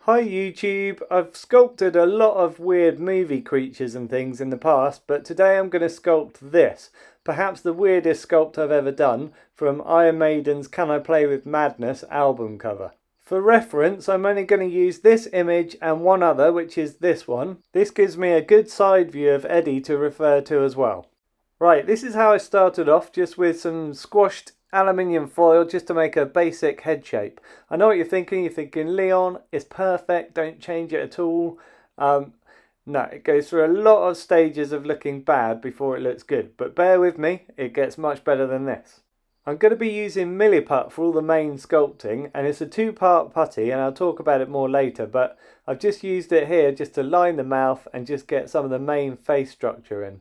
Hi YouTube, I've sculpted a lot of weird movie creatures and things in the past, but today I'm going to sculpt this. Perhaps the weirdest sculpt I've ever done from Iron Maiden's Can I Play With Madness album cover. For reference, I'm only going to use this image and one other, which is this one. This gives me a good side view of Eddie to refer to as well. Right, this is how I started off, just with some squashed aluminium foil just to make a basic head shape. I know what you're thinking Leon, it's perfect, don't change it at all. No, it goes through a lot of stages of looking bad before it looks good, but bear with me, it gets much better than this. I'm going to be using Milliput for all the main sculpting, and it's a two-part putty, and I'll talk about it more later, but I've just used it here just to line the mouth and just get some of the main face structure in.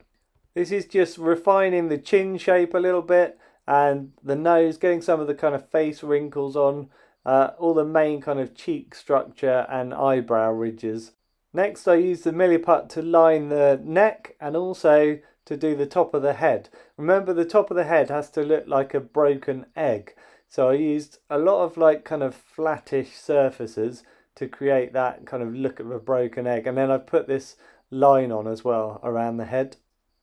This is just refining the chin shape a little bit, and the nose, getting some of the kind of face wrinkles on, all the main kind of cheek structure and eyebrow ridges. Next I use the Milliput to line the neck and also to do the top of the head. Remember, the top of the head has to look like a broken egg, so I used a lot of like kind of flattish surfaces to create that kind of look of a broken egg, and then I've put this line on as well around the head.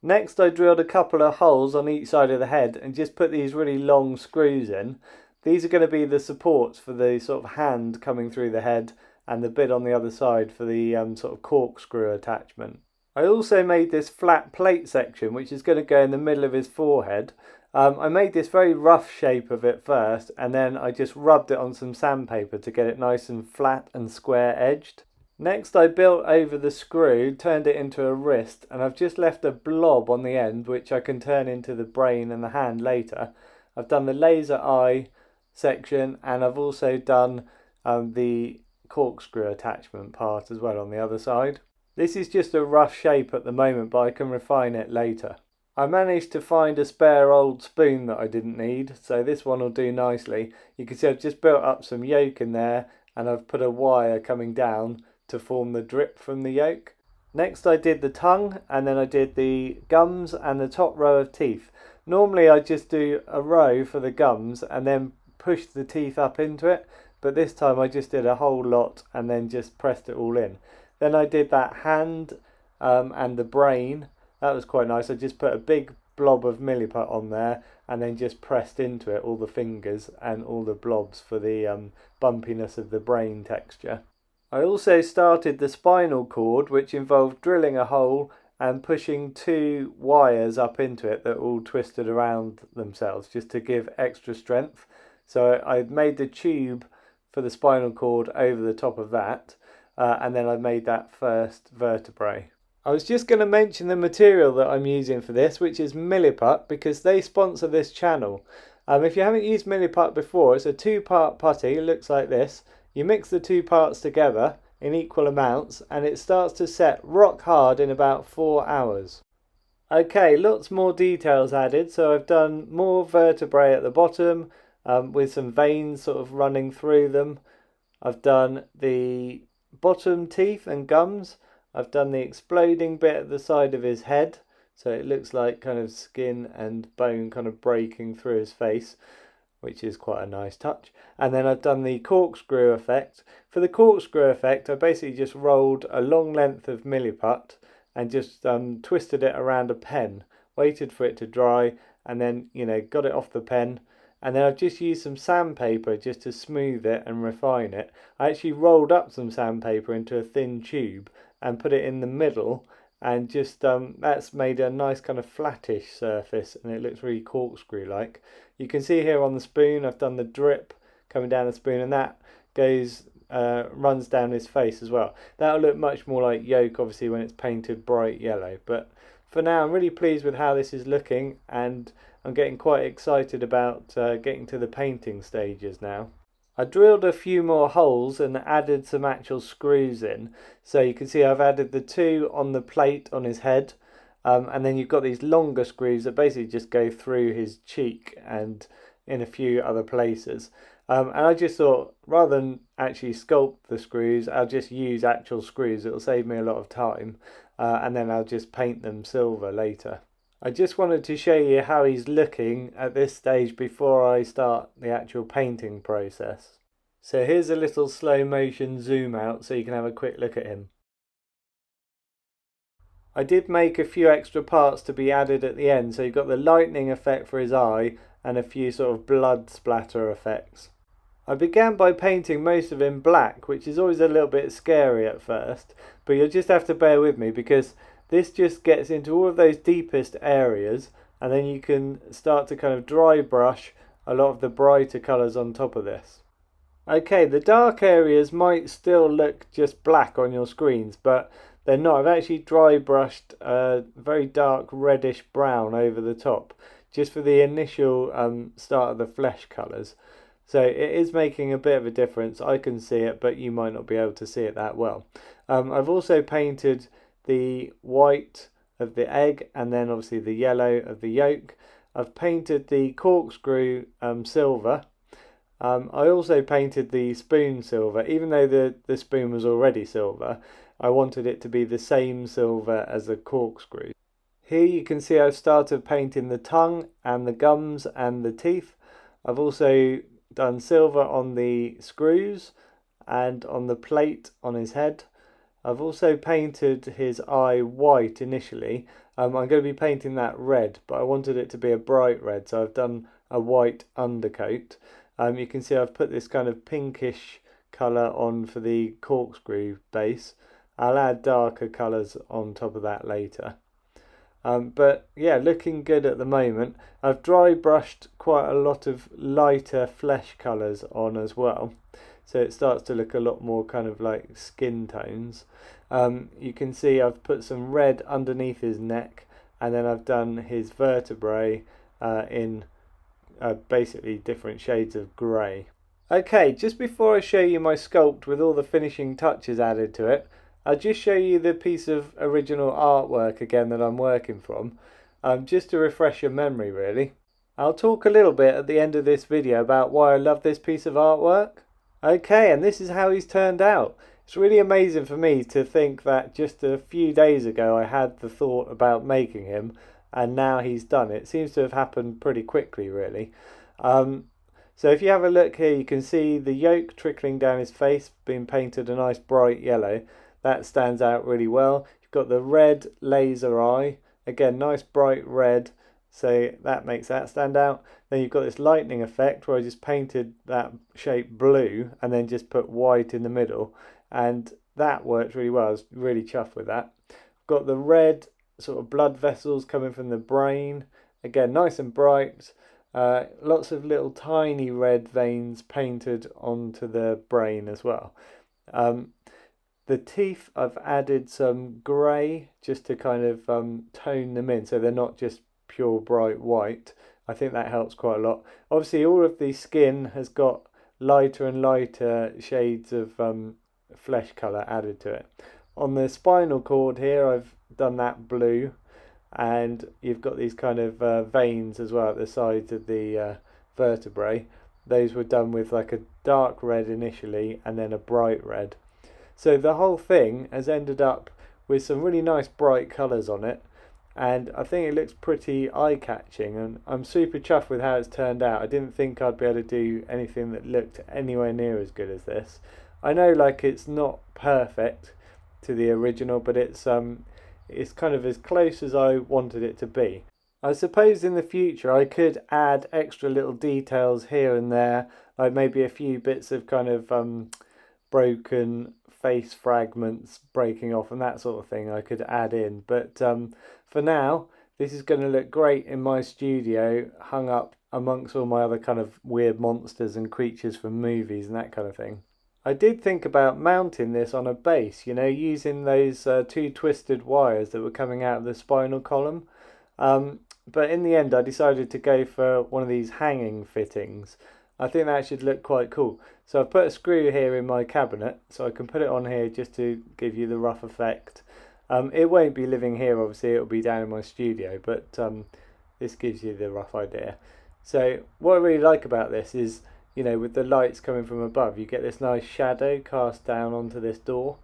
Next I drilled a couple of holes on each side of the head and just put these really long screws in. These are going to be the supports for the sort of hand coming through the head, and the bit on the other side for the sort of corkscrew attachment. I also made this flat plate section which is going to go in the middle of his forehead. I made this very rough shape of it first, and then I just rubbed it on some sandpaper to get it nice and flat and square edged. Next I built over the screw, turned it into a wrist, and I've just left a blob on the end which I can turn into the brain and the hand later. I've done the laser eye section, and I've also done the corkscrew attachment part as well on the other side. This is just a rough shape at the moment, but I can refine it later. I managed to find a spare old spoon that I didn't need, so this one will do nicely. You can see I've just built up some yolk in there, and I've put a wire coming down to form the drip from the yolk. Next I did the tongue, and then I did the gums and the top row of teeth. Normally I just do a row for the gums and then push the teeth up into it, but this time I just did a whole lot and then just pressed it all in. Then I did that hand and the brain. That was quite nice. I just put a big blob of Milliput on there and then just pressed into it all the fingers and all the blobs for the bumpiness of the brain texture. I also started the spinal cord, which involved drilling a hole and pushing two wires up into it that all twisted around themselves just to give extra strength. So I made the tube for the spinal cord over the top of that, and then I made that first vertebrae. I was just going to mention the material that I'm using for this, which is Milliput, because they sponsor this channel. If you haven't used Milliput before, it's a two-part putty. It looks like this. You mix the two parts together in equal amounts and it starts to set rock hard in about 4 hours. Okay, lots more details added. So I've done more vertebrae at the bottom with some veins sort of running through them. I've done the bottom teeth and gums. I've done the exploding bit at the side of his head, so it looks like kind of skin and bone kind of breaking through his face, which is quite a nice touch. And then I've done the corkscrew effect. For the corkscrew effect, I basically just rolled a long length of Milliput and just twisted it around a pen, waited for it to dry, and then, got it off the pen. And then I've just used some sandpaper just to smooth it and refine it. I actually rolled up some sandpaper into a thin tube and put it in the middle, and just that's made a nice kind of flattish surface, and it looks really corkscrew like. You can see here on the spoon I've done the drip coming down the spoon, and that runs down his face as well. That'll look much more like yolk obviously when it's painted bright yellow, but for now I'm really pleased with how this is looking, and I'm getting quite excited about getting to the painting stages now. I drilled a few more holes and added some actual screws in. So you can see I've added the two on the plate on his head, and then you've got these longer screws that basically just go through his cheek and in a few other places. And I just thought, rather than actually sculpt the screws, I'll just use actual screws. It'll save me a lot of time, and then I'll just paint them silver later. I just wanted to show you how he's looking at this stage before I start the actual painting process. So here's a little slow motion zoom out so you can have a quick look at him. I did make a few extra parts to be added at the end, so you've got the lightning effect for his eye and a few sort of blood splatter effects. I began by painting most of him black, which is always a little bit scary at first, but you'll just have to bear with me because this just gets into all of those deepest areas, and then you can start to kind of dry brush a lot of the brighter colours on top of this. Okay, the dark areas might still look just black on your screens, but they're not. I've actually dry brushed a very dark reddish brown over the top, just for the initial start of the flesh colours. So it is making a bit of a difference. I can see it, but you might not be able to see it that well. I've also painted the white of the egg and then obviously the yellow of the yolk. I've painted the corkscrew silver. I also painted the spoon silver, even though the spoon was already silver. I wanted it to be the same silver as the corkscrew. Here you can see I've started painting the tongue and the gums and the teeth. I've also done silver on the screws and on the plate on his head. I've also painted his eye white initially. I'm going to be painting that red, but I wanted it to be a bright red, so I've done a white undercoat. You can see I've put this kind of pinkish colour on for the corkscrew base. I'll add darker colours on top of that later. But yeah, looking good at the moment. I've dry brushed quite a lot of lighter flesh colours on as well, so it starts to look a lot more kind of like skin tones. You can see I've put some red underneath his neck, and then I've done his vertebrae in basically different shades of grey. Okay, just before I show you my sculpt with all the finishing touches added to it, I'll just show you the piece of original artwork again that I'm working from, just to refresh your memory really. I'll talk a little bit at the end of this video about why I love this piece of artwork. Okay, and this is how he's turned out. It's really amazing for me to think that just a few days ago I had the thought about making him, and now he's done it. It seems to have happened pretty quickly really. So if you have a look here, you can see the yolk trickling down his face, being painted a nice bright yellow. That stands out really well. You've got the red laser eye, again nice bright red, so that makes that stand out. Then you've got this lightning effect where I just painted that shape blue and then just put white in the middle, and that worked really well. I was really chuffed with that. Got the red sort of blood vessels coming from the brain, again nice and bright. Lots of little tiny red veins painted onto the brain as well. The teeth, I've added some grey just to kind of tone them in so they're not just pure bright white. I think that helps quite a lot. Obviously all of the skin has got lighter and lighter shades of flesh colour added to it. On the spinal cord here I've done that blue, and you've got these kind of veins as well at the sides of the vertebrae. Those were done with like a dark red initially and then a bright red. So the whole thing has ended up with some really nice bright colours on it, and I think it looks pretty eye-catching, and I'm super chuffed with how it's turned out. I didn't think I'd be able to do anything that looked anywhere near as good as this. I know like it's not perfect to the original, but it's kind of as close as I wanted it to be. I suppose in the future I could add extra little details here and there, like maybe a few bits of kind of broken face fragments breaking off and that sort of thing I could add in, but for now this is going to look great in my studio, hung up amongst all my other kind of weird monsters and creatures from movies and that kind of thing. I did think about mounting this on a base, you know, using those two twisted wires that were coming out of the spinal column, but in the end I decided to go for one of these hanging fittings. I think that should look quite cool. So I've put a screw here in my cabinet, so I can put it on here just to give you the rough effect. It won't be living here, obviously, it'll be down in my studio, but this gives you the rough idea. So what I really like about this is, you know, with the lights coming from above, you get this nice shadow cast down onto this door.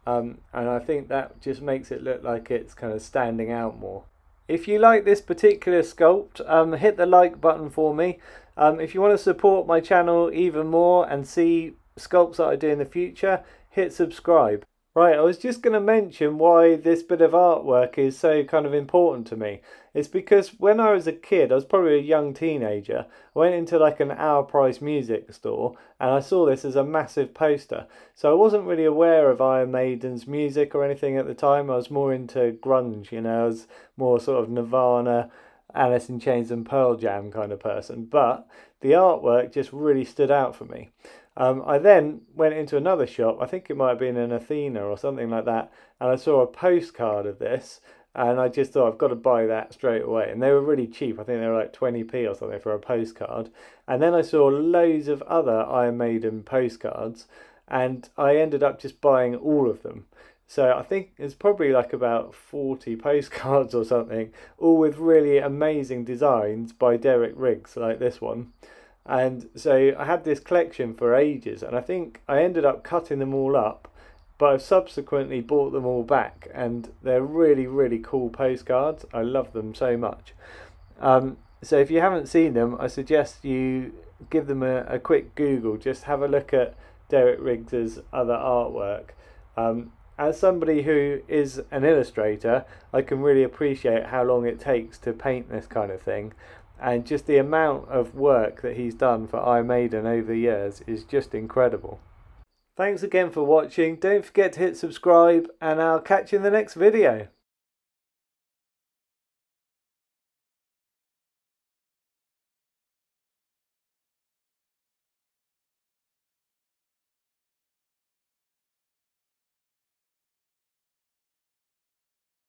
And I think that just makes it look like it's kind of standing out more. If you like this particular sculpt, hit the like button for me. If you want to support my channel even more and see sculpts that I do in the future, hit subscribe. Right, I was just going to mention why this bit of artwork is so kind of important to me. It's because when I was a kid, I was probably a young teenager, I went into like an Our Price music store and I saw this as a massive poster. So I wasn't really aware of Iron Maiden's music or anything at the time. I was more into grunge, you know, I was more sort of Nirvana, Alice in Chains and Pearl Jam kind of person. But the artwork just really stood out for me. I then went into another shop, I think it might have been in Athena or something like that, and I saw a postcard of this, and I just thought I've got to buy that straight away. And they were really cheap, I think they were like 20p or something for a postcard. And then I saw loads of other Iron Maiden postcards, and I ended up just buying all of them. So I think it's probably like about 40 postcards or something, all with really amazing designs by Derek Riggs, like this one. And so I had this collection for ages, and I think I ended up cutting them all up, but I've subsequently bought them all back, and they're really, really cool postcards. I love them so much. So if you haven't seen them, I suggest you give them a quick Google. Just have a look at Derek Riggs's other artwork. As somebody who is an illustrator, I can really appreciate how long it takes to paint this kind of thing. And just the amount of work that he's done for Iron Maiden over the years is just incredible. Thanks again for watching. Don't forget to hit subscribe, and I'll catch you in the next video.